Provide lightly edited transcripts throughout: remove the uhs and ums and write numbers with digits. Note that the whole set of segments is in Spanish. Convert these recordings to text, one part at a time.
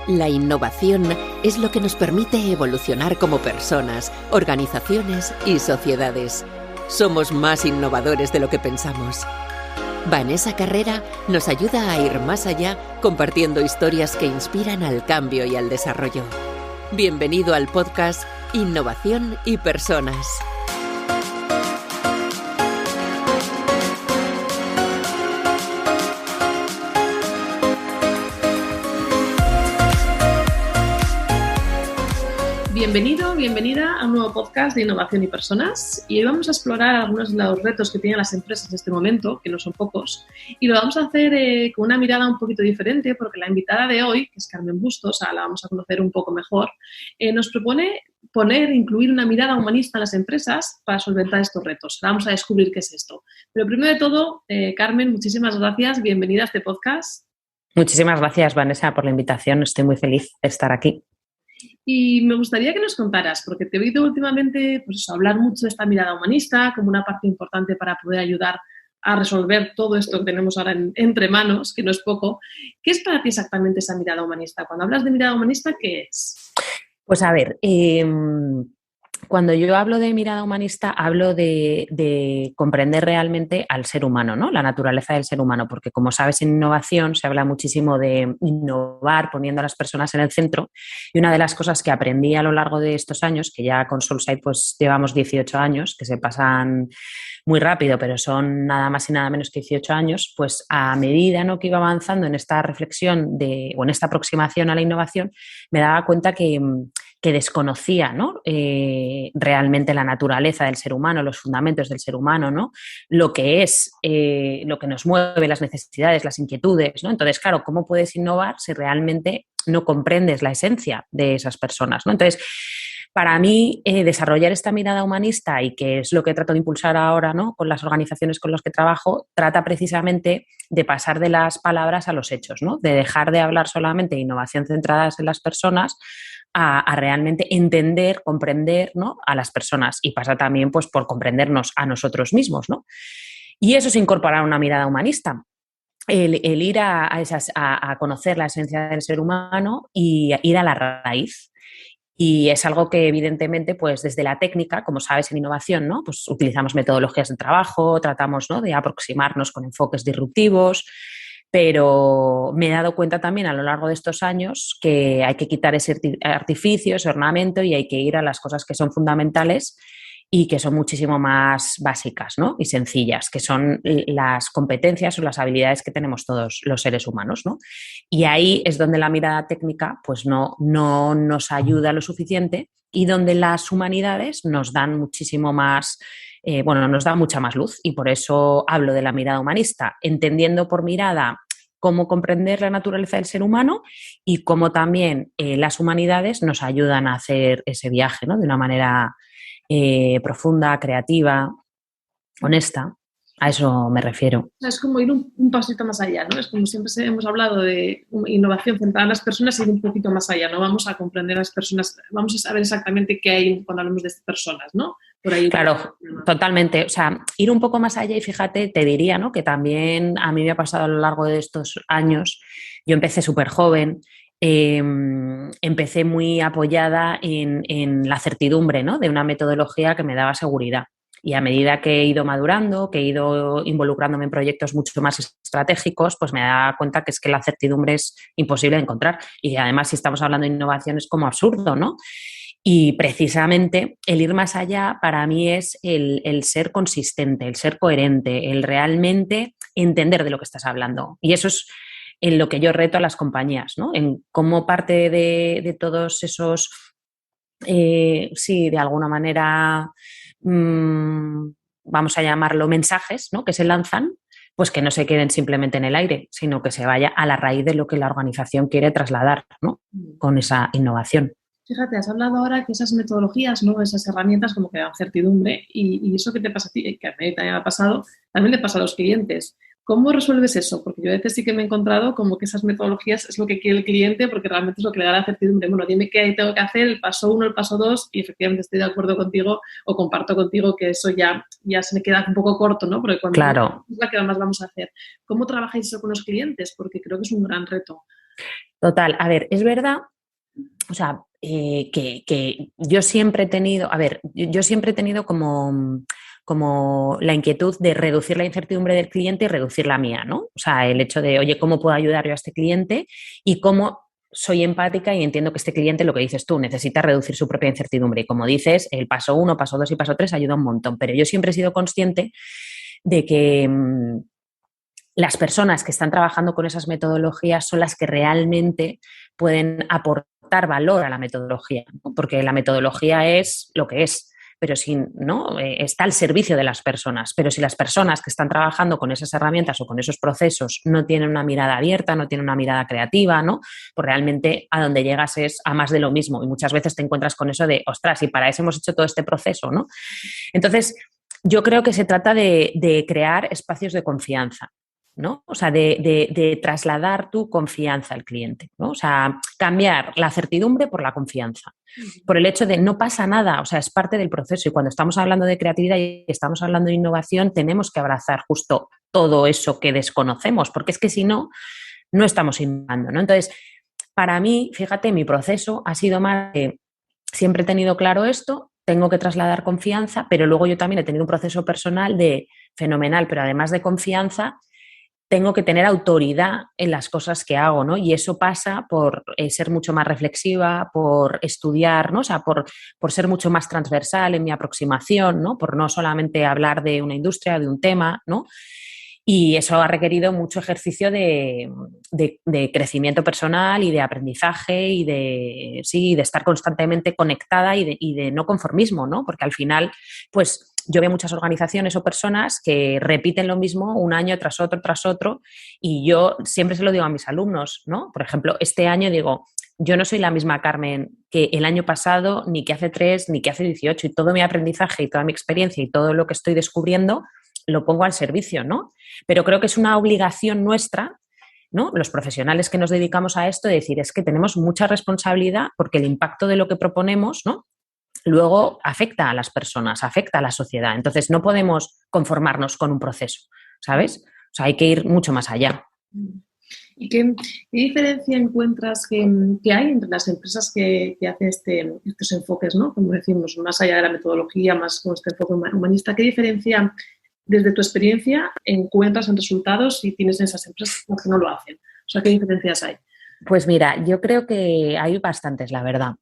La innovación es lo que nos permite evolucionar como personas, organizaciones y sociedades. Somos más innovadores de lo que pensamos. Vanessa Carrera nos ayuda a ir más allá compartiendo historias que inspiran al cambio y al desarrollo. Bienvenido al podcast Innovación y Personas. Bienvenido, bienvenida a un nuevo podcast de Innovación y Personas. Y hoy vamos a explorar algunos de los retos que tienen las empresas en este momento, que no son pocos, y lo vamos a hacer con una mirada un poquito diferente, porque la invitada de hoy, que es Carmen Bustos, la vamos a conocer un poco mejor, nos propone incluir una mirada humanista en las empresas para solventar estos retos. Vamos a descubrir qué es esto. Pero primero de todo, Carmen, muchísimas gracias. Bienvenida a este podcast. Muchísimas gracias, Vanessa, por la invitación. Estoy muy feliz de estar aquí. Y me gustaría que nos contaras, porque te he oído últimamente hablar mucho de esta mirada humanista como una parte importante para poder ayudar a resolver todo esto que tenemos ahora entre manos, que no es poco. ¿Qué es para ti exactamente esa mirada humanista? Cuando hablas de mirada humanista, ¿qué es? Pues a ver, cuando yo hablo de mirada humanista, hablo de comprender realmente al ser humano, ¿no? La naturaleza del ser humano, porque como sabes, en innovación se habla muchísimo de innovar poniendo a las personas en el centro, y una de las cosas que aprendí a lo largo de estos años, que ya con Soulside pues llevamos 18 años, que se pasan muy rápido, pero son nada más y nada menos que 18 años, pues a medida, ¿no?, que iba avanzando en esta reflexión o en esta aproximación a la innovación, me daba cuenta que desconocía, ¿no?, realmente la naturaleza del ser humano, los fundamentos del ser humano, ¿no?, lo que es, lo que nos mueve, las necesidades, las inquietudes, ¿no? Entonces, claro, ¿cómo puedes innovar si realmente no comprendes la esencia de esas personas, ¿no? Entonces, para mí, desarrollar esta mirada humanista, y que es lo que trato de impulsar ahora, ¿no?, con las organizaciones con las que trabajo, trata precisamente de pasar de las palabras a los hechos, ¿no?, de dejar de hablar solamente de innovación centrada en las personas a realmente entender, comprender, ¿no?, a las personas, y pasa también pues por comprendernos a nosotros mismos, ¿no? Y eso es incorporar una mirada humanista. El ir a conocer la esencia del ser humano y ir a la raíz. Y es algo que evidentemente, pues desde la técnica, como sabes, en innovación, ¿no?, pues utilizamos metodologías de trabajo, tratamos, ¿no?, de aproximarnos con enfoques disruptivos, pero me he dado cuenta también a lo largo de estos años que hay que quitar ese artificio, ese ornamento, y hay que ir a las cosas que son fundamentales y que son muchísimo más básicas, ¿no?, y sencillas, que son las competencias o las habilidades que tenemos todos los seres humanos, ¿no? Y ahí es donde la mirada técnica pues no nos ayuda lo suficiente, y donde las humanidades nos dan muchísimo más, nos da mucha más luz, y por eso hablo de la mirada humanista, entendiendo por mirada cómo comprender la naturaleza del ser humano y cómo también las humanidades nos ayudan a hacer ese viaje, ¿no?, de una manera profunda, creativa, honesta. A eso me refiero. Es como ir un pasito más allá, ¿no? Es como siempre hemos hablado de innovación centrada en las personas, ir un poquito más allá, ¿no? Vamos a comprender a las personas, vamos a saber exactamente qué hay cuando hablamos de estas personas, ¿no? Por ahí. Claro, totalmente. O sea, ir un poco más allá, y fíjate, te diría, ¿no?, que también a mí me ha pasado a lo largo de estos años. Yo empecé súper joven. Empecé muy apoyada en la certidumbre, ¿no?, de una metodología que me daba seguridad. Y a medida que he ido madurando, que he ido involucrándome en proyectos mucho más estratégicos, pues me daba cuenta que es que la certidumbre es imposible de encontrar. Y además, si estamos hablando de innovación, es como absurdo, ¿no? Y precisamente el ir más allá para mí es el ser consistente, el ser coherente, el realmente entender de lo que estás hablando. Y eso es en lo que yo reto a las compañías, ¿no?, en cómo parte de todos esos, de alguna manera, vamos a llamarlo mensajes, ¿no?, que se lanzan, pues que no se queden simplemente en el aire, sino que se vaya a la raíz de lo que la organización quiere trasladar, ¿no?, con esa innovación. Fíjate, has hablado ahora que esas metodologías, ¿no?, esas herramientas como que dan certidumbre, y eso que te pasa a ti, que a mí también me ha pasado, también le pasa a los clientes. ¿Cómo resuelves eso? Porque yo a veces sí que me he encontrado como que esas metodologías es lo que quiere el cliente, porque realmente es lo que le da la certidumbre. Bueno, dime qué tengo que hacer, el paso 1, el paso 2, y efectivamente estoy de acuerdo contigo o comparto contigo que eso ya se me queda un poco corto, ¿no? Porque cuando claro, es la que más vamos a hacer. ¿Cómo trabajáis eso con los clientes? Porque creo que es un gran reto. Total, a ver, es verdad, o sea, que yo siempre he tenido, a ver, yo siempre he tenido como la inquietud de reducir la incertidumbre del cliente y reducir la mía, ¿no? O sea, el hecho de, oye, ¿cómo puedo ayudar yo a este cliente? Y cómo soy empática y entiendo que este cliente, lo que dices tú, necesita reducir su propia incertidumbre. Y como dices, el paso 1, paso 2 y paso 3 ayuda un montón. Pero yo siempre he sido consciente de que las personas que están trabajando con esas metodologías son las que realmente pueden aportar valor a la metodología, ¿no? Porque la metodología es lo que es, pero si no está al servicio de las personas. Pero si las personas que están trabajando con esas herramientas o con esos procesos no tienen una mirada abierta, no tienen una mirada creativa, ¿no? Pues realmente a donde llegas es a más de lo mismo. Y muchas veces te encuentras con eso de, ostras, y para eso hemos hecho todo este proceso, ¿no? Entonces, yo creo que se trata de crear espacios de confianza, ¿no? O sea, de trasladar tu confianza al cliente, ¿no? O sea, cambiar la certidumbre por la confianza, por el hecho de no pasa nada, o sea, es parte del proceso y cuando estamos hablando de creatividad y estamos hablando de innovación tenemos que abrazar justo todo eso que desconocemos, porque es que si no, no estamos innovando, ¿no? Entonces, para mí, fíjate, mi proceso ha sido más que siempre he tenido claro esto, tengo que trasladar confianza, pero luego yo también he tenido un proceso personal de fenomenal, pero además de confianza, tengo que tener autoridad en las cosas que hago, ¿no? Y eso pasa por ser mucho más reflexiva, por estudiar, ¿no? O sea, por ser mucho más transversal en mi aproximación, ¿no? Por no solamente hablar de una industria, de un tema, ¿no? Y eso ha requerido mucho ejercicio de crecimiento personal y de aprendizaje y de estar constantemente conectada y de no conformismo, ¿no? Porque al final, pues yo veo muchas organizaciones o personas que repiten lo mismo un año tras otro y yo siempre se lo digo a mis alumnos, ¿no? Por ejemplo, este año digo, yo no soy la misma Carmen que el año pasado, ni que hace 3, ni que hace 18 y todo mi aprendizaje y toda mi experiencia y todo lo que estoy descubriendo lo pongo al servicio, ¿no? Pero creo que es una obligación nuestra, ¿no? Los profesionales que nos dedicamos a esto, de decir, es que tenemos mucha responsabilidad porque el impacto de lo que proponemos, ¿no? Luego afecta a las personas, afecta a la sociedad. Entonces, no podemos conformarnos con un proceso, ¿sabes? O sea, hay que ir mucho más allá. ¿Y qué diferencia encuentras que hay entre las empresas que hacen estos enfoques, ¿no? Como decimos, más allá de la metodología, más con este enfoque humanista? ¿Qué diferencia, desde tu experiencia, encuentras en resultados si tienes en esas empresas que no lo hacen? O sea, ¿qué diferencias hay? Pues mira, yo creo que hay bastantes, la verdad.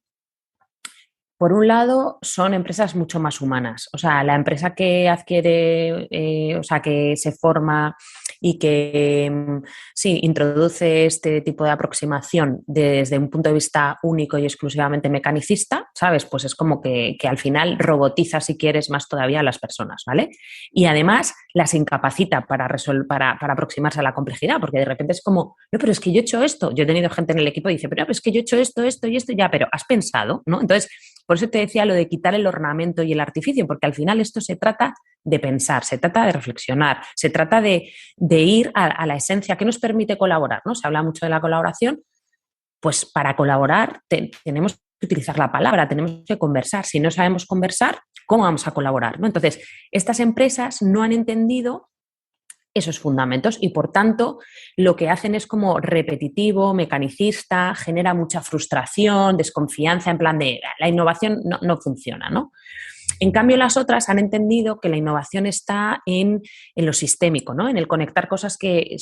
Por un lado, son empresas mucho más humanas. O sea, la empresa que adquiere, o sea, que se forma y que sí, introduce este tipo de aproximación desde un punto de vista único y exclusivamente mecanicista, ¿sabes? Pues es como que al final robotiza, si quieres, más todavía a las personas, ¿vale? Y además las incapacita para aproximarse a la complejidad, porque de repente es como, no, pero es que yo he hecho esto. Yo he tenido gente en el equipo que dice, pero es que yo he hecho esto y esto, ya, pero has pensado, ¿no? Entonces, por eso te decía lo de quitar el ornamento y el artificio, porque al final esto se trata de pensar, se trata de reflexionar, se trata de ir a la esencia que nos permite colaborar, ¿no? Se habla mucho de la colaboración, pues para colaborar tenemos que utilizar la palabra, tenemos que conversar. Si no sabemos conversar, ¿cómo vamos a colaborar? ¿No? Entonces, estas empresas no han entendido esos fundamentos y, por tanto, lo que hacen es como repetitivo, mecanicista, genera mucha frustración, desconfianza, en plan de la innovación no funciona, ¿no? En cambio, las otras han entendido que la innovación está en lo sistémico, ¿no? En el conectar cosas que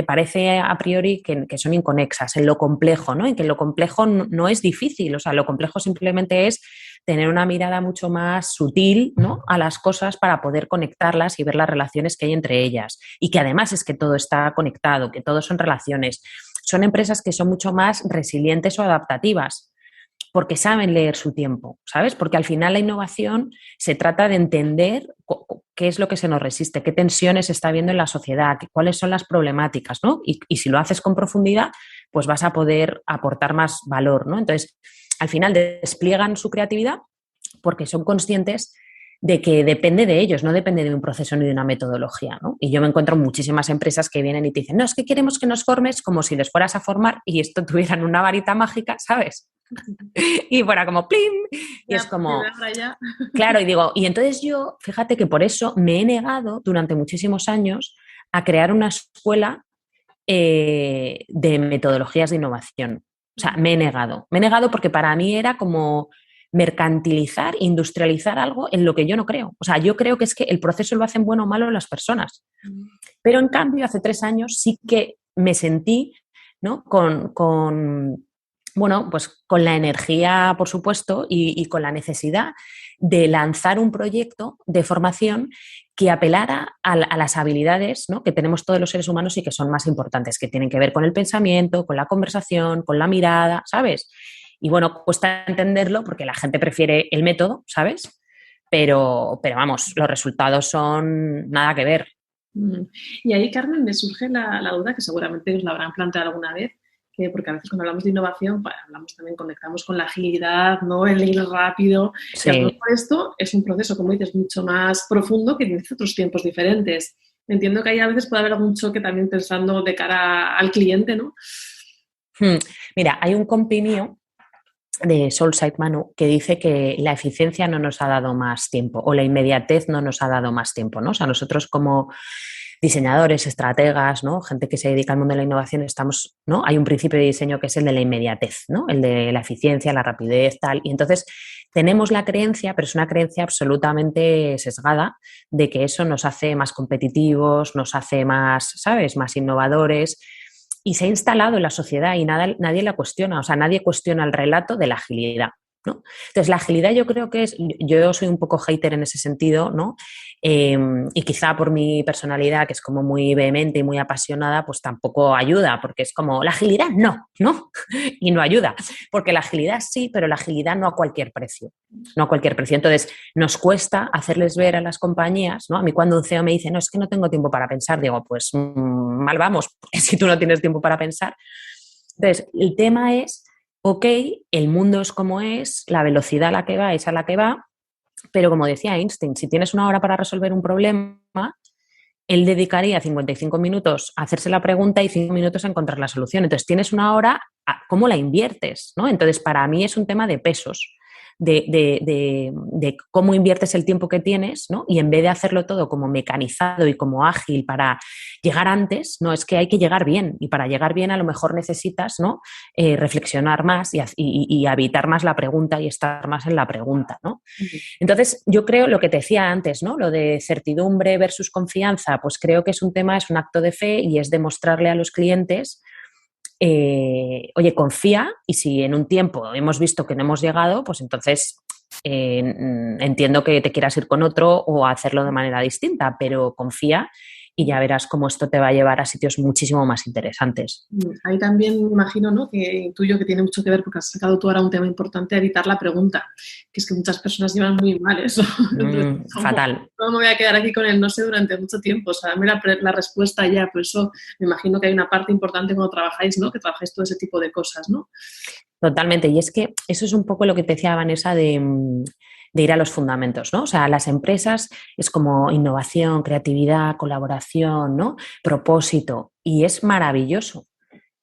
parece a priori que son inconexas, en lo complejo, ¿no? En que lo complejo no es difícil, o sea, lo complejo simplemente es tener una mirada mucho más sutil, ¿no? A las cosas para poder conectarlas y ver las relaciones que hay entre ellas. Y que además es que todo está conectado, que todo son relaciones. Son empresas que son mucho más resilientes o adaptativas, porque saben leer su tiempo, ¿sabes? Porque al final la innovación se trata de entender qué es lo que se nos resiste, qué tensiones está habiendo en la sociedad, cuáles son las problemáticas, ¿no? Y si lo haces con profundidad, pues vas a poder aportar más valor, ¿no? Entonces, al final despliegan su creatividad porque son conscientes de que depende de ellos, no depende de un proceso ni de una metodología, ¿no? Y yo me encuentro muchísimas empresas que vienen y te dicen, no, es que queremos que nos formes como si les fueras a formar y esto tuvieran una varita mágica, ¿sabes? Y fuera como ¡plim! Y es como, claro, y digo, y entonces yo, fíjate que por eso me he negado durante muchísimos años a crear una escuela de metodologías de innovación. O sea, me he negado. Me he negado porque para mí era como mercantilizar, industrializar algo en lo que yo no creo. O sea, yo creo que es que el proceso lo hacen bueno o malo las personas. Pero en cambio, hace 3 años sí que me sentí, ¿no? Bueno, pues con la energía, por supuesto, y con la necesidad de lanzar un proyecto de formación que apelara a las habilidades, ¿no?, que tenemos todos los seres humanos y que son más importantes, que tienen que ver con el pensamiento, con la conversación, con la mirada, ¿sabes? Y bueno, cuesta entenderlo porque la gente prefiere el método, ¿sabes? Pero vamos, los resultados son nada que ver. Y ahí, Carmen, me surge la duda, que seguramente os la habrán planteado alguna vez, que porque a veces cuando hablamos de innovación, hablamos también, conectamos con la agilidad, ¿no? El ir rápido. Sí. Y a lo mejor esto es un proceso, como dices, mucho más profundo que necesita otros tiempos diferentes. Entiendo que ahí a veces puede haber algún choque también pensando de cara al cliente, ¿no? Mira, hay un compi mío de Soulside, Manu, que dice que la eficiencia no nos ha dado más tiempo o la inmediatez no nos ha dado más tiempo, ¿no? O sea, nosotros como diseñadores, estrategas, ¿no?, gente que se dedica al mundo de la innovación, estamos, ¿no?, hay un principio de diseño que es el de la inmediatez, ¿no?, el de la eficiencia, la rapidez, tal, y entonces tenemos la creencia, pero es una creencia absolutamente sesgada, de que eso nos hace más competitivos, nos hace más, ¿sabes?, más innovadores, y se ha instalado en la sociedad y nadie la cuestiona, o sea, nadie cuestiona el relato de la agilidad, ¿no? Entonces, la agilidad yo creo que yo soy un poco hater en ese sentido, ¿no? Y quizá por mi personalidad, que es como muy vehemente y muy apasionada, pues tampoco ayuda, porque es como, la agilidad no, y no ayuda, porque la agilidad sí, pero la agilidad no a cualquier precio, no a cualquier precio. Entonces, nos cuesta hacerles ver a las compañías, ¿no? A mí cuando un CEO me dice, no, es que no tengo tiempo para pensar, digo, pues mal vamos, porque si tú no tienes tiempo para pensar. Entonces, el tema es, ok, el mundo es como es, la velocidad a la que va es a la que va, pero como decía Einstein, si tienes 1 hora para resolver un problema, él dedicaría 55 minutos a hacerse la pregunta y 5 minutos a encontrar la solución. Entonces, tienes 1 hora, ¿cómo la inviertes?, ¿no? Entonces, para mí es un tema de pesos, de cómo inviertes el tiempo que tienes, ¿no? Y en vez de hacerlo todo como mecanizado y como ágil para llegar antes, no, es que hay que llegar bien, y para llegar bien a lo mejor necesitas, ¿no?, reflexionar más y habitar más la pregunta y estar más en la pregunta, ¿no? Entonces, yo creo lo que te decía antes, ¿no?, lo de certidumbre versus confianza, pues creo que es un acto de fe y es demostrarle a los clientes, oye, confía, y si en un tiempo hemos visto que no hemos llegado, pues entonces entiendo que te quieras ir con otro o hacerlo de manera distinta, pero confía y ya verás cómo esto te va a llevar a sitios muchísimo más interesantes. Ahí también me imagino, ¿no?, que intuyo que tiene mucho que ver, porque has sacado tú ahora un tema importante, evitar la pregunta, que es que muchas personas llevan muy mal eso. Entonces, fatal. No me voy a quedar aquí con el no sé durante mucho tiempo, o sea, dame la respuesta ya. Por eso me imagino que hay una parte importante cuando trabajáis, ¿no?, que trabajáis todo ese tipo de cosas, ¿no? Totalmente, y es que eso es un poco lo que te decía Vanessa de ir a los fundamentos, ¿no? O sea, las empresas es como innovación, creatividad, colaboración, ¿no?, propósito, y es maravilloso.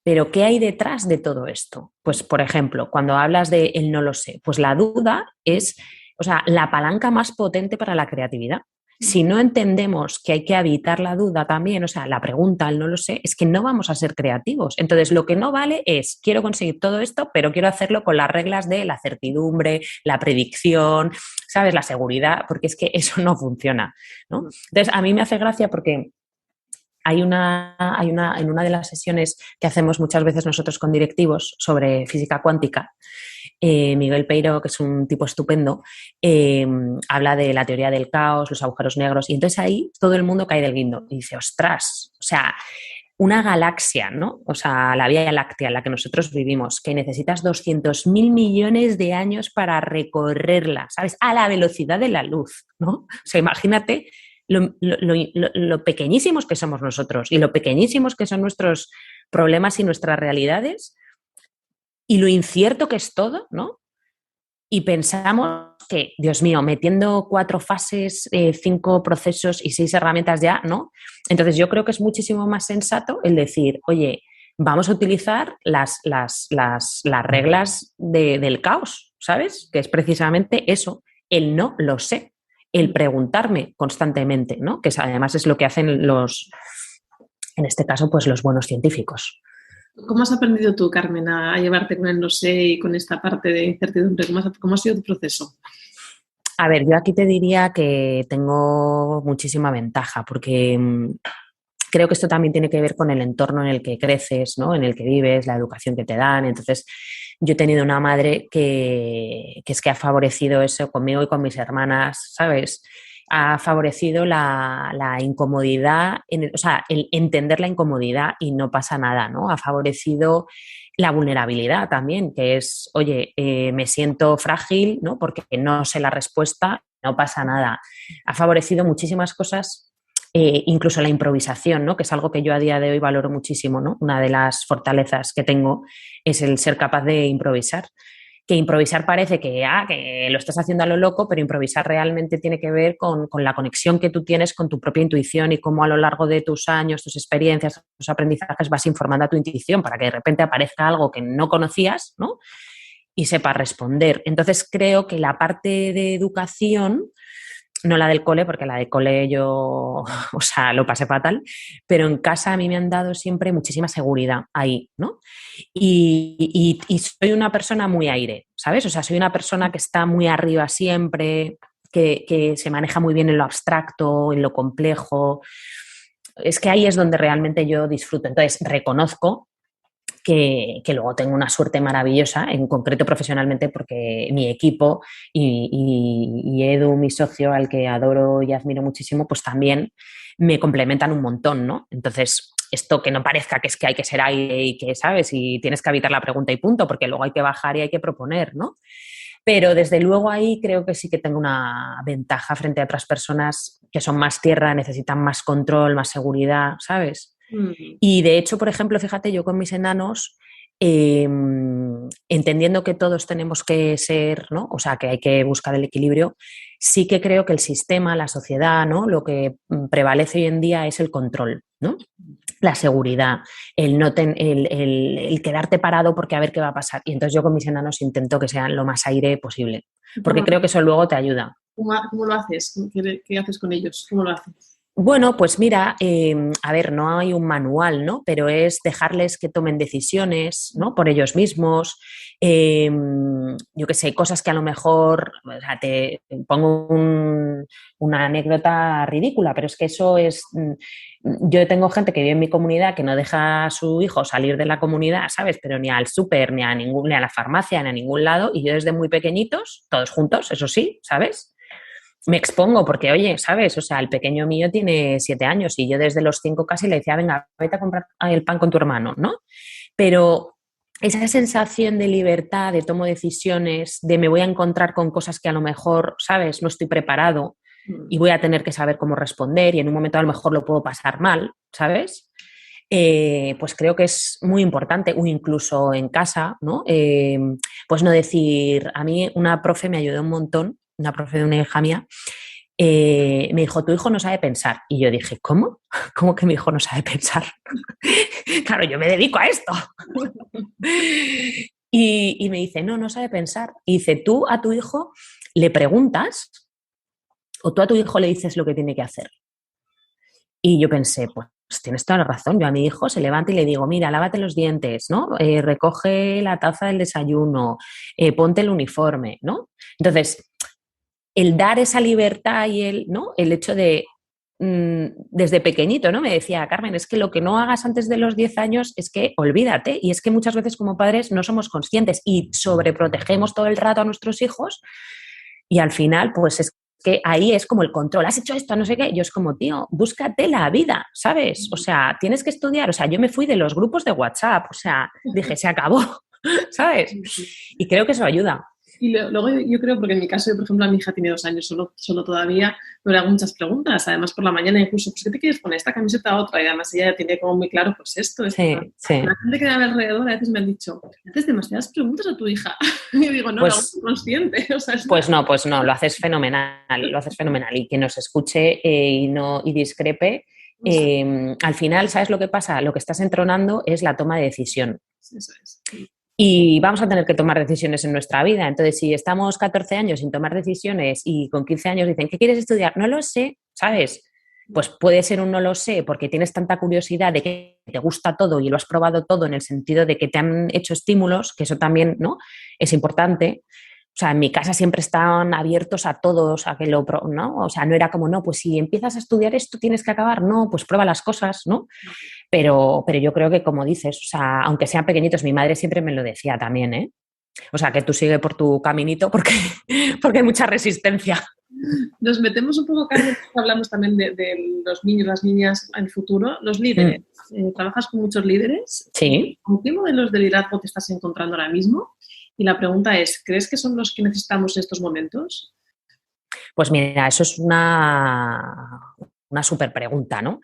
Pero ¿qué hay detrás de todo esto? Pues, por ejemplo, cuando hablas de el no lo sé, pues la duda es, o sea, la palanca más potente para la creatividad. Si no entendemos que hay que evitar la duda también, o sea, la pregunta, el no lo sé, es que no vamos a ser creativos. Entonces, lo que no vale es, quiero conseguir todo esto, pero quiero hacerlo con las reglas de la certidumbre, la predicción, ¿sabes?, la seguridad, porque es que eso no funciona, ¿no? Entonces, a mí me hace gracia porque en una de las sesiones que hacemos muchas veces nosotros con directivos sobre física cuántica, Miguel Peiro, que es un tipo estupendo, habla de la teoría del caos, los agujeros negros, y entonces ahí todo el mundo cae del guindo y dice, ostras, o sea, una galaxia, ¿no? O sea, la Vía Láctea en la que nosotros vivimos, que necesitas 200.000 millones de años para recorrerla, ¿sabes?, a la velocidad de la luz, ¿no? O sea, imagínate lo pequeñísimos que somos nosotros y lo pequeñísimos que son nuestros problemas y nuestras realidades y lo incierto que es todo, ¿no? Y pensamos que, Dios mío, metiendo 4 fases, 5 procesos y 6 herramientas ya, ¿no? Entonces yo creo que es muchísimo más sensato el decir, oye, vamos a utilizar las reglas del caos, ¿sabes? Que es precisamente eso, el no lo sé, el preguntarme constantemente, ¿no? Que además es lo que hacen en este caso, pues los buenos científicos. ¿Cómo has aprendido tú, Carmen, a llevarte con el no sé y con esta parte de incertidumbre? ¿Cómo ha sido tu proceso? A ver, yo aquí te diría que tengo muchísima ventaja porque creo que esto también tiene que ver con el entorno en el que creces, ¿no? En el que vives, la educación que te dan. Entonces, yo he tenido una madre que es que ha favorecido eso conmigo y con mis hermanas, ¿sabes? Ha favorecido la incomodidad, o sea, el entender la incomodidad y no pasa nada, ¿no? Ha favorecido la vulnerabilidad también, que es, oye, me siento frágil, ¿no? Porque no sé la respuesta, no pasa nada. Ha favorecido muchísimas cosas, incluso la improvisación, ¿no? Que es algo que yo a día de hoy valoro muchísimo, ¿no? Una de las fortalezas que tengo es el ser capaz de improvisar. Que improvisar parece que lo estás haciendo a lo loco, pero improvisar realmente tiene que ver con la conexión que tú tienes con tu propia intuición y cómo a lo largo de tus años, tus experiencias, tus aprendizajes vas informando a tu intuición para que de repente aparezca algo que no conocías, ¿no? Y sepas responder. Entonces creo que la parte de educación, no la del cole, porque la del cole yo, o sea, lo pasé fatal, pero en casa a mí me han dado siempre muchísima seguridad ahí, ¿no? Y soy una persona muy aire, ¿sabes? O sea, soy una persona que está muy arriba siempre, que se maneja muy bien en lo abstracto, en lo complejo. Es que ahí es donde realmente yo disfruto. Entonces, reconozco que luego tengo una suerte maravillosa, en concreto profesionalmente, porque mi equipo y Edu, mi socio, al que adoro y admiro muchísimo, pues también me complementan un montón, ¿no? Entonces, esto que no parezca que es que hay que ser aire y que, ¿sabes? Y tienes que evitar la pregunta y punto, porque luego hay que bajar y hay que proponer, ¿no? Pero desde luego ahí creo que sí que tengo una ventaja frente a otras personas que son más tierra, necesitan más control, más seguridad, ¿sabes? Y de hecho, por ejemplo, fíjate, yo con mis enanos, entendiendo que todos tenemos que ser, ¿no? O sea, que hay que buscar el equilibrio, sí que creo que el sistema, la sociedad, ¿no? Lo que prevalece hoy en día es el control, ¿no? La seguridad, el quedarte parado porque a ver qué va a pasar. Y entonces yo con mis enanos intento que sean lo más aire posible, porque creo que eso luego te ayuda. ¿Cómo lo haces? ¿Qué haces con ellos? ¿Cómo lo haces? Bueno, pues mira, a ver, no hay un manual, ¿no? Pero es dejarles que tomen decisiones, ¿no? Por ellos mismos. Yo qué sé, cosas que a lo mejor, o sea, te pongo una anécdota ridícula, pero es que eso es... Yo tengo gente que vive en mi comunidad que no deja a su hijo salir de la comunidad, ¿sabes? Pero ni al súper, ni a la farmacia, ni a ningún lado. Y yo desde muy pequeñitos, todos juntos, eso sí, ¿sabes? Me expongo porque, oye, ¿sabes? O sea, el pequeño mío tiene 7 años y yo desde los 5 casi le decía, venga, vete a comprar el pan con tu hermano, ¿no? Pero esa sensación de libertad, de tomo decisiones, de me voy a encontrar con cosas que a lo mejor, ¿sabes? No estoy preparado y voy a tener que saber cómo responder y en un momento a lo mejor lo puedo pasar mal, ¿sabes? Pues creo que es muy importante, o incluso en casa, ¿no? Pues no decir, a mí una profe me ayudó un montón, una profe de una hija mía, me dijo, tu hijo no sabe pensar. Y yo dije, ¿cómo? ¿Cómo que mi hijo no sabe pensar? Claro, yo me dedico a esto. Y me dice, no sabe pensar. Y dice, tú a tu hijo le preguntas o tú a tu hijo le dices lo que tiene que hacer. Y yo pensé, pues tienes toda la razón. Yo a mi hijo se levanta y le digo, mira, lávate los dientes, ¿no? Recoge la taza del desayuno, ponte el uniforme, ¿no? Entonces, el dar esa libertad y ¿no? El hecho de, desde pequeñito, ¿no? Me decía, Carmen, es que lo que no hagas antes de los 10 años es que olvídate. Y es que muchas veces como padres no somos conscientes y sobreprotegemos todo el rato a nuestros hijos y al final, pues es que ahí es como el control. ¿Has hecho esto? No sé qué. Yo es como, tío, búscate la vida, ¿sabes? O sea, tienes que estudiar. O sea, yo me fui de los grupos de WhatsApp. O sea, dije, se acabó, ¿sabes? Y creo que eso ayuda. Y luego yo creo, porque en mi caso, yo, por ejemplo, mi hija tiene 2 años, solo todavía, no le hago muchas preguntas. Además, por la mañana incluso, pues, ¿qué te quieres poner? ¿Esta camiseta a otra? Y además ella tiene como muy claro, pues esto. Sí. La gente que me alrededor a veces me han dicho, haces demasiadas preguntas a tu hija. Y yo digo, no, pues, lo hago consciente. O sea, pues no, lo haces fenomenal, Y que nos escuche y discrepe, al final, ¿sabes lo que pasa? Lo que estás entronando es la toma de decisión. Eso es. Y vamos a tener que tomar decisiones en nuestra vida. Entonces, si estamos 14 años sin tomar decisiones y con 15 años dicen, ¿qué quieres estudiar? No lo sé, ¿sabes? Pues puede ser un no lo sé porque tienes tanta curiosidad de que te gusta todo y lo has probado todo en el sentido de que te han hecho estímulos, que eso también, ¿no?, es importante. O sea, en mi casa siempre estaban abiertos a todos, a que ¿no? O sea, no era como, no, pues si empiezas a estudiar esto tienes que acabar, no, pues prueba las cosas, ¿no? Pero yo creo que, como dices, o sea, aunque sean pequeñitos, mi madre siempre me lo decía también, ¿eh? O sea, que tú sigue por tu caminito porque, porque hay mucha resistencia. Nos metemos un poco, Carmen, hablamos también de los niños, las niñas en el futuro, los líderes. ¿Trabajas con muchos líderes? Sí. ¿Con qué modelos de liderazgo te estás encontrando ahora mismo? Y la pregunta es, ¿crees que son los que necesitamos en estos momentos? Pues mira, eso es una súper pregunta, ¿no?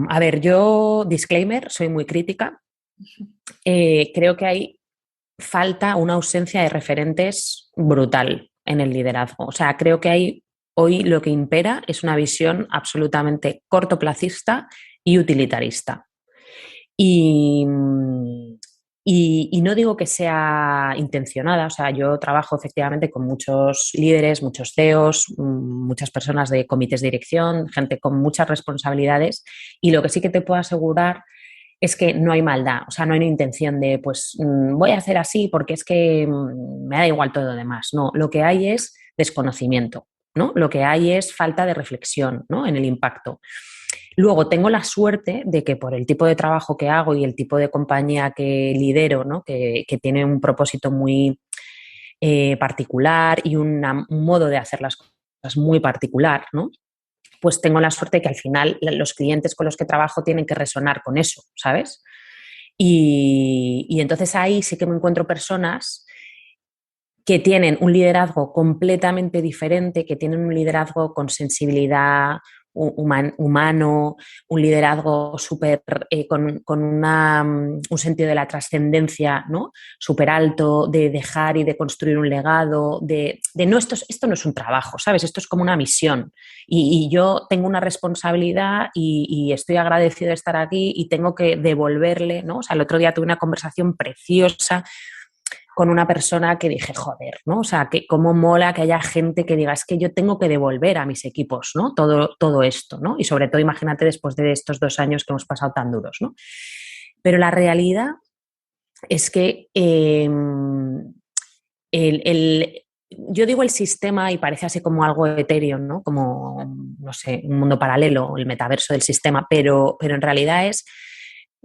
A ver, yo, disclaimer, soy muy crítica. Creo que hay falta una ausencia de referentes brutal en el liderazgo. O sea, creo que hoy lo que impera es una visión absolutamente cortoplacista y utilitarista. Y no digo que sea intencionada, o sea, yo trabajo efectivamente con muchos líderes, muchos CEOs, muchas personas de comités de dirección, gente con muchas responsabilidades, y lo que sí que te puedo asegurar es que no hay maldad, o sea, no hay una intención de, pues, voy a hacer así porque es que me da igual todo lo demás. No, lo que hay es desconocimiento, ¿no? Lo que hay es falta de reflexión, ¿no?, en el impacto. Luego tengo la suerte de que por el tipo de trabajo que hago y el tipo de compañía que lidero, ¿no?, que tiene un propósito muy particular y un modo de hacer las cosas muy particular, ¿no?, pues tengo la suerte de que al final los clientes con los que trabajo tienen que resonar con eso, ¿sabes? Y entonces ahí sí que me encuentro personas que tienen un liderazgo completamente diferente, que tienen un liderazgo con sensibilidad humano, un liderazgo súper con un sentido de la trascendencia, ¿no?, súper alto, de dejar y de construir un legado, de no, esto no es un trabajo, ¿sabes? Esto es como una misión. Y yo tengo una responsabilidad y estoy agradecido de estar aquí y tengo que devolverle, ¿no? O sea, el otro día tuve una conversación preciosa con una persona que dije, joder, ¿no? O sea, que cómo mola que haya gente que diga, es que yo tengo que devolver a mis equipos, ¿no?, todo esto, ¿no? Y sobre todo, imagínate después de estos 2 años que hemos pasado tan duros, ¿no? Pero la realidad es que yo digo el sistema y parece así como algo etéreo, ¿no?, como, no sé, un mundo paralelo, el metaverso del sistema, pero en realidad es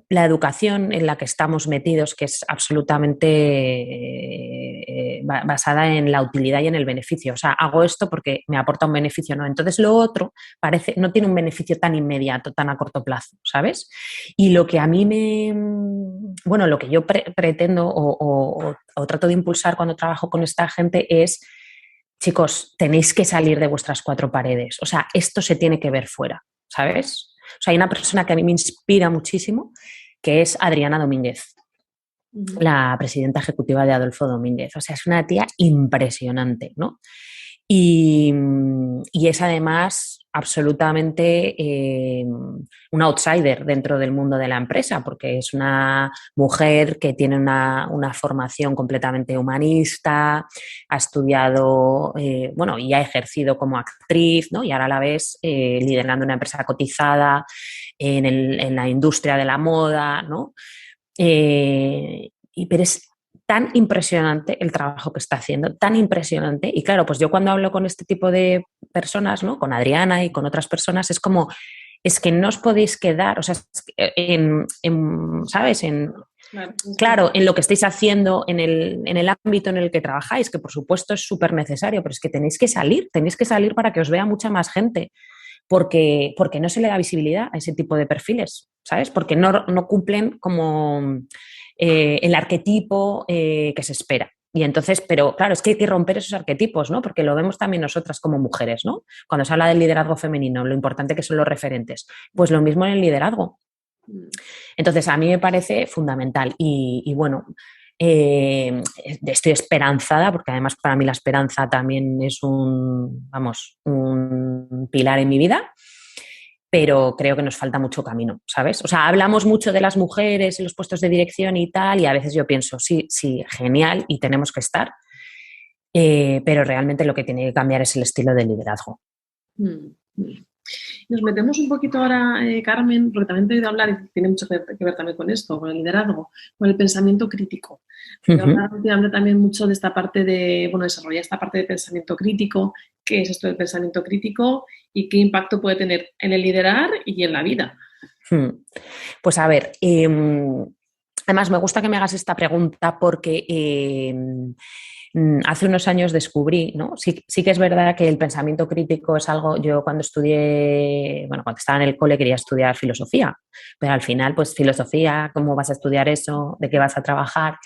la educación en la que estamos metidos, que es absolutamente basada en la utilidad y en el beneficio. O sea, hago esto porque me aporta un beneficio, ¿no? Entonces lo otro no tiene un beneficio tan inmediato, tan a corto plazo, ¿sabes? Y lo que a mí lo que yo pretendo o trato de impulsar cuando trabajo con esta gente es, chicos, tenéis que salir de vuestras 4 paredes. O sea, esto se tiene que ver fuera, ¿sabes? O sea, hay una persona que a mí me inspira muchísimo, que es Adriana Domínguez, la presidenta ejecutiva de Adolfo Domínguez. O sea, es una tía impresionante, ¿no? Y es además absolutamente un outsider dentro del mundo de la empresa, porque es una mujer que tiene una formación completamente humanista, ha estudiado, y ha ejercido como actriz, ¿no? Y ahora la ves liderando una empresa cotizada en la industria de la moda, ¿no? Pero es tan impresionante el trabajo que está haciendo, tan impresionante. Y claro, pues yo cuando hablo con este tipo de personas, ¿no?, con Adriana y con otras personas, es como, es que no os podéis quedar, o sea, ¿sabes? Claro, en lo que estáis haciendo, en el ámbito en el que trabajáis, que por supuesto es súper necesario, pero es que tenéis que salir para que os vea mucha más gente. Porque no se le da visibilidad a ese tipo de perfiles, ¿sabes? Porque no cumplen como el arquetipo que se espera. Y entonces, pero claro, es que hay que romper esos arquetipos, ¿no? Porque lo vemos también nosotras como mujeres, ¿no? Cuando se habla del liderazgo femenino, lo importante que son los referentes. Pues lo mismo en el liderazgo. Entonces, a mí me parece fundamental. Y bueno, estoy esperanzada, porque además para mí la esperanza también es un pilar en mi vida, pero creo que nos falta mucho camino, ¿sabes? O sea, hablamos mucho de las mujeres en los puestos de dirección y tal, y a veces yo pienso, sí, genial, y tenemos que estar, pero realmente lo que tiene que cambiar es el estilo de liderazgo. Nos metemos un poquito ahora, Carmen, porque también te he oído hablar y tiene mucho que ver también con esto, con el liderazgo, con el pensamiento crítico. He hablado últimamente también mucho de esta parte de, bueno, desarrollar esta parte de pensamiento crítico, qué es esto del pensamiento crítico y qué impacto puede tener en el liderar y en la vida. Pues a ver, además me gusta que me hagas esta pregunta porque hace unos años descubrí, ¿no? Sí que es verdad que el pensamiento crítico es algo, yo cuando estudié, bueno, cuando estaba en el cole quería estudiar filosofía, pero al final, pues filosofía, ¿cómo vas a estudiar eso? ¿De qué vas a trabajar?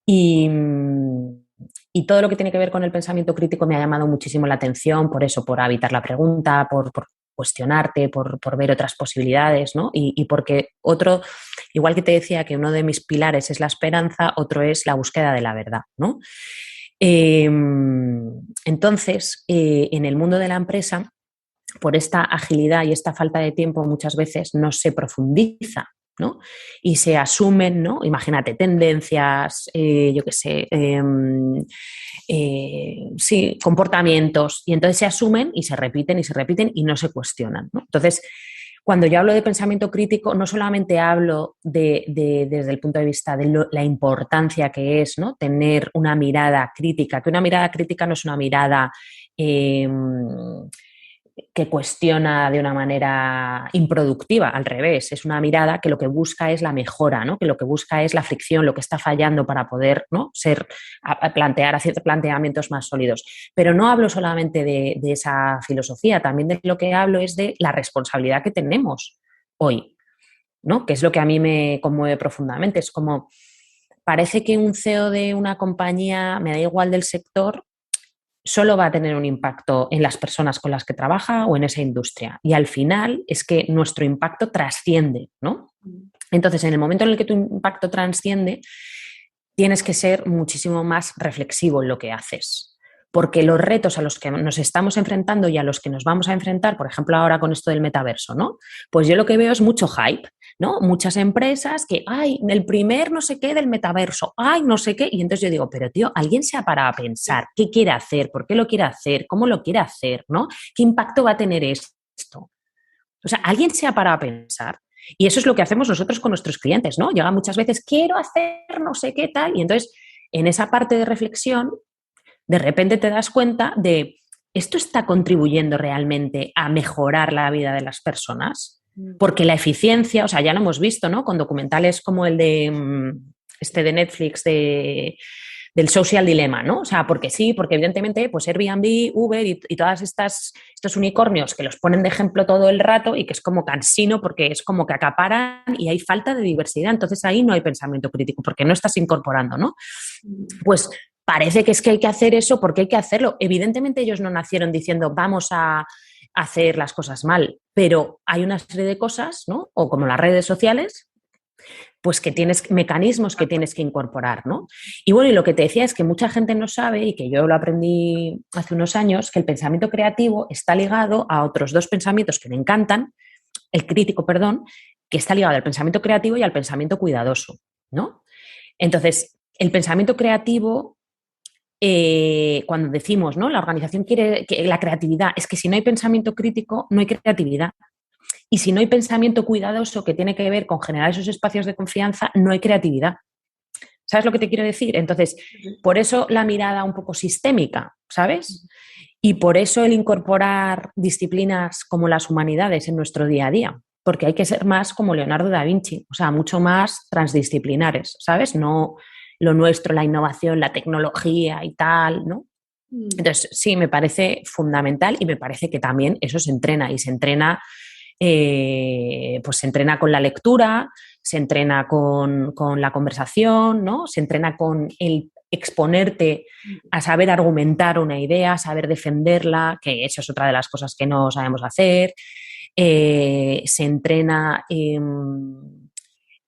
Y todo lo que tiene que ver con el pensamiento crítico me ha llamado muchísimo la atención, por eso, por habitar la pregunta, por cuestionarte, por ver otras posibilidades, ¿no? Y porque otro, igual que te decía que uno de mis pilares es la esperanza, otro es la búsqueda de la verdad, ¿no? Entonces, en el mundo de la empresa, por esta agilidad y esta falta de tiempo muchas veces no se profundiza, ¿no? Y se asumen, ¿no? Imagínate, tendencias, yo qué sé, sí, comportamientos, y entonces se asumen y se repiten y no se cuestionan, ¿no? Entonces, cuando yo hablo de pensamiento crítico, no solamente hablo desde el punto de vista de la importancia que es, ¿no? Tener una mirada crítica, que una mirada crítica no es una mirada que cuestiona de una manera improductiva, al revés, es una mirada que lo que busca es la mejora, ¿no? Que lo que busca es la fricción, lo que está fallando para poder, ¿no? Plantear ciertos planteamientos más sólidos. Pero no hablo solamente de esa filosofía, también de lo que hablo es de la responsabilidad que tenemos hoy, ¿no? Que es lo que a mí me conmueve profundamente. Es como, parece que un CEO de una compañía, me da igual del sector, solo va a tener un impacto en las personas con las que trabaja o en esa industria. Y al final es que nuestro impacto trasciende, ¿no? Entonces, en el momento en el que tu impacto trasciende, tienes que ser muchísimo más reflexivo en lo que haces. Porque los retos a los que nos estamos enfrentando y a los que nos vamos a enfrentar, por ejemplo, ahora con esto del metaverso, ¿no? Pues yo lo que veo es mucho hype, ¿no? Muchas empresas que, ay, el primer no sé qué del metaverso, ay, no sé qué. Y entonces yo digo, pero tío, ¿alguien se ha parado a pensar qué quiere hacer, por qué lo quiere hacer, cómo lo quiere hacer, ¿no? ¿Qué impacto va a tener esto? O sea, ¿alguien se ha parado a pensar? Y eso es lo que hacemos nosotros con nuestros clientes, ¿no? Llega muchas veces, quiero hacer no sé qué tal, y entonces en esa parte de reflexión, de repente te das cuenta de, ¿esto está contribuyendo realmente a mejorar la vida de las personas? Porque la eficiencia, o sea, ya lo hemos visto, ¿no? Con documentales como el de Netflix del Social Dilemma, ¿no? O sea, porque sí, porque evidentemente, pues Airbnb, Uber y todas estos unicornios que los ponen de ejemplo todo el rato y que es como cansino porque es como que acaparan y hay falta de diversidad. Entonces ahí no hay pensamiento crítico porque no estás incorporando, ¿no? Pues parece que es que hay que hacer eso porque hay que hacerlo. Evidentemente ellos no nacieron diciendo vamos a hacer las cosas mal, pero hay una serie de cosas, ¿no? O como las redes sociales, pues que tienes mecanismos que tienes que incorporar, ¿no? Y bueno, y lo que te decía es que mucha gente no sabe, y que yo lo aprendí hace unos años, que el pensamiento creativo está ligado a otros dos pensamientos que me encantan, el crítico, perdón, que está ligado al pensamiento creativo y al pensamiento cuidadoso, ¿no? Entonces, el pensamiento creativo, cuando decimos, ¿no? La organización quiere que la creatividad, es que si no hay pensamiento crítico, no hay creatividad. Y si no hay pensamiento cuidadoso que tiene que ver con generar esos espacios de confianza, no hay creatividad. ¿Sabes lo que te quiero decir? Entonces, por eso la mirada un poco sistémica, ¿sabes? Y por eso el incorporar disciplinas como las humanidades en nuestro día a día, porque hay que ser más como Leonardo da Vinci, o sea, mucho más transdisciplinares, ¿sabes? No lo nuestro, la innovación, la tecnología y tal, ¿no? Entonces, sí, me parece fundamental y me parece que también eso se entrena y se entrena, pues se entrena con la lectura, se entrena con la conversación, ¿no? Se entrena con el exponerte a saber argumentar una idea, a saber defenderla, que eso es otra de las cosas que no sabemos hacer. Se entrena,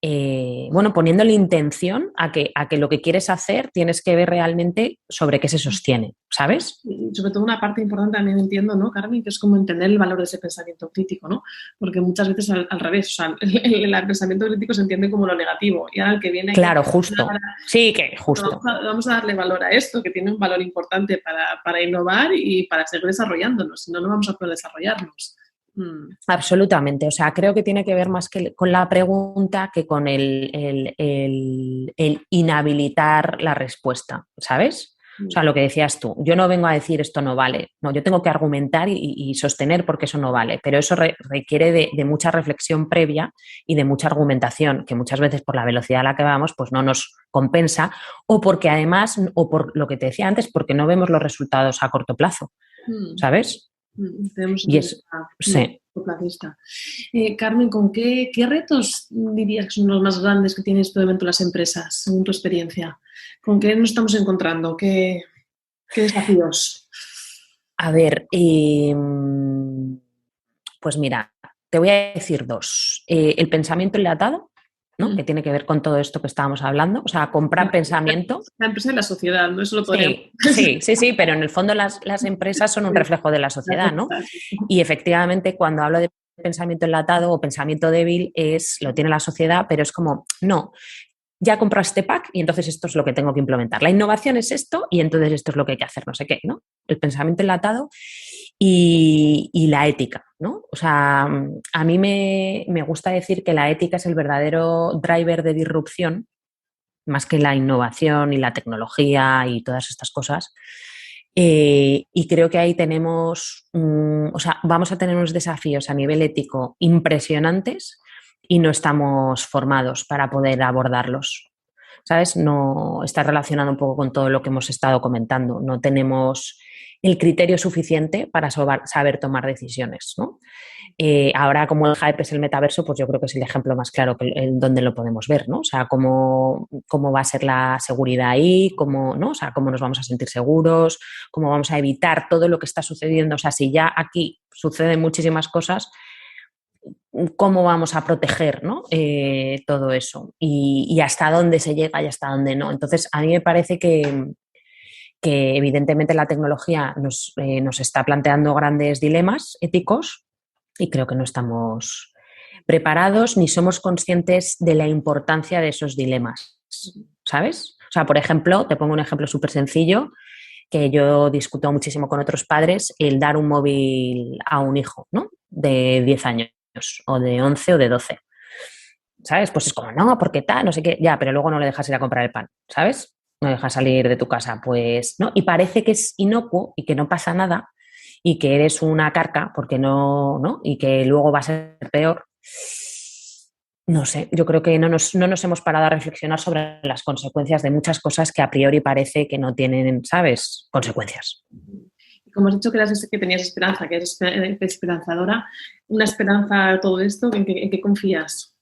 bueno, poniéndole intención a que lo que quieres hacer tienes que ver realmente sobre qué se sostiene, ¿sabes? Y sobre todo una parte importante también entiendo, ¿no, Carmen? Que es como entender el valor de ese pensamiento crítico, ¿no? Porque muchas veces al revés, o sea, el pensamiento crítico se entiende como lo negativo y ahora el que viene... Claro, justo. Sí, que justo. Vamos a darle valor a esto, que tiene un valor importante para innovar y para seguir desarrollándonos, si no, no vamos a poder desarrollarnos. Absolutamente. O sea, creo que tiene que ver más que con la pregunta que con el inhabilitar la respuesta, ¿sabes? O sea, lo que decías tú, yo no vengo a decir esto no vale, no, yo tengo que argumentar y sostener porque eso no vale, pero eso requiere de mucha reflexión previa y de mucha argumentación, que muchas veces por la velocidad a la que vamos, pues no nos compensa, o porque además, o por lo que te decía antes, porque no vemos los resultados a corto plazo, ¿sabes? Y es, sí. Carmen, ¿con qué retos dirías que son los más grandes que tienen en este momento las empresas, según tu experiencia? ¿Con qué nos estamos encontrando? ¿Qué desafíos? A ver, pues mira, te voy a decir dos. El pensamiento enlatado, ¿no? Que tiene que ver con todo esto que estábamos hablando, o sea, comprar pensamiento. La empresa y la sociedad, ¿no? Eso lo podríamos... Sí, pero en el fondo las empresas son un reflejo de la sociedad, ¿no? Y efectivamente cuando hablo de pensamiento enlatado o pensamiento débil lo tiene la sociedad, pero es como, no, ya compraste pack y entonces esto es lo que tengo que implementar. La innovación es esto y entonces esto es lo que hay que hacer, no sé qué, ¿no? El pensamiento enlatado y la ética, ¿no? O sea, a mí me gusta decir que la ética es el verdadero driver de disrupción, más que la innovación y la tecnología y todas estas cosas. Y creo que ahí tenemos, o sea, vamos a tener unos desafíos a nivel ético impresionantes y no estamos formados para poder abordarlos, ¿sabes? No está relacionado un poco con todo lo que hemos estado comentando. No tenemos el criterio suficiente para saber tomar decisiones, ¿no? Ahora, como el hype es el metaverso, pues yo creo que es el ejemplo más claro donde lo podemos ver, ¿no? O sea, cómo va a ser la seguridad ahí, ¿no? O sea, cómo nos vamos a sentir seguros, cómo vamos a evitar todo lo que está sucediendo. O sea, si ya aquí suceden muchísimas cosas, cómo vamos a proteger, ¿no? Todo eso y hasta dónde se llega y hasta dónde no. Entonces, a mí me parece que evidentemente la tecnología nos está planteando grandes dilemas éticos y creo que no estamos preparados ni somos conscientes de la importancia de esos dilemas, ¿sabes? O sea, por ejemplo, te pongo un ejemplo súper sencillo que yo discuto muchísimo con otros padres, el dar un móvil a un hijo, ¿no? De 10 años o de 11 o de 12, ¿sabes? Pues es como, no, porque tal, no sé qué, ya, pero luego no le dejas ir a comprar el pan, ¿sabes? No dejas salir de tu casa, pues, ¿no? Y parece que es inocuo y que no pasa nada y que eres una carca porque no, y que luego va a ser peor. No sé, yo creo que no nos hemos parado a reflexionar sobre las consecuencias de muchas cosas que a priori parece que no tienen, ¿sabes?, consecuencias. Como has dicho que tenías esperanza, que eres esperanzadora, una esperanza a todo esto, ¿en qué confías?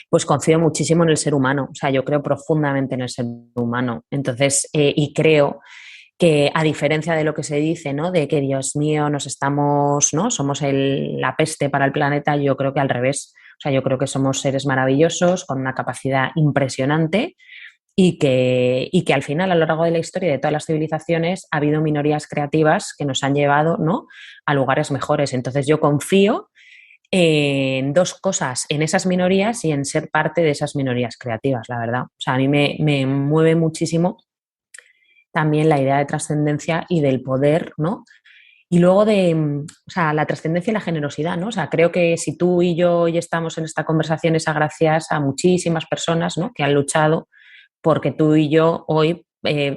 Pues confío muchísimo en el ser humano, o sea, yo creo profundamente en el ser humano. Entonces, y creo que a diferencia de lo que se dice, ¿no? De que, Dios mío, somos la peste para el planeta, yo creo que al revés. O sea, yo creo que somos seres maravillosos, con una capacidad impresionante y que al final, a lo largo de la historia de todas las civilizaciones, ha habido minorías creativas que nos han llevado, ¿no?, a lugares mejores. Entonces, yo confío en dos cosas, en esas minorías y en ser parte de esas minorías creativas, la verdad. O sea, a mí me mueve muchísimo también la idea de trascendencia y del poder, ¿no? Y luego o sea, la trascendencia y la generosidad, ¿no? O sea, creo que si tú y yo hoy estamos en esta conversación es gracias a muchísimas personas, ¿no?, que han luchado porque tú y yo hoy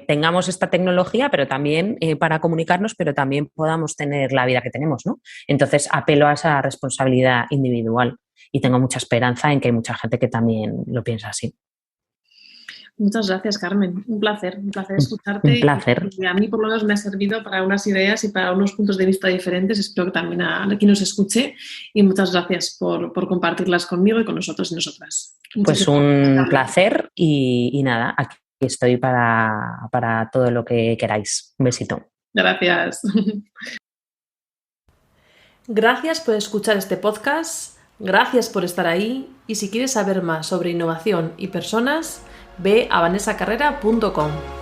tengamos esta tecnología, pero también para comunicarnos, pero también podamos tener la vida que tenemos, ¿no? Entonces, apelo a esa responsabilidad individual y tengo mucha esperanza en que hay mucha gente que también lo piensa así. Muchas gracias, Carmen. Un placer escucharte. Un placer. Y a mí, por lo menos, me ha servido para unas ideas y para unos puntos de vista diferentes. Espero que también a quien nos escuche. Y muchas gracias por compartirlas conmigo y con nosotros y nosotras. Pues un placer y nada, aquí estoy para todo lo que queráis. Un besito. Gracias. Gracias por escuchar este podcast. Gracias por estar ahí. Y si quieres saber más sobre innovación y personas, ve a vanessacarrera.com.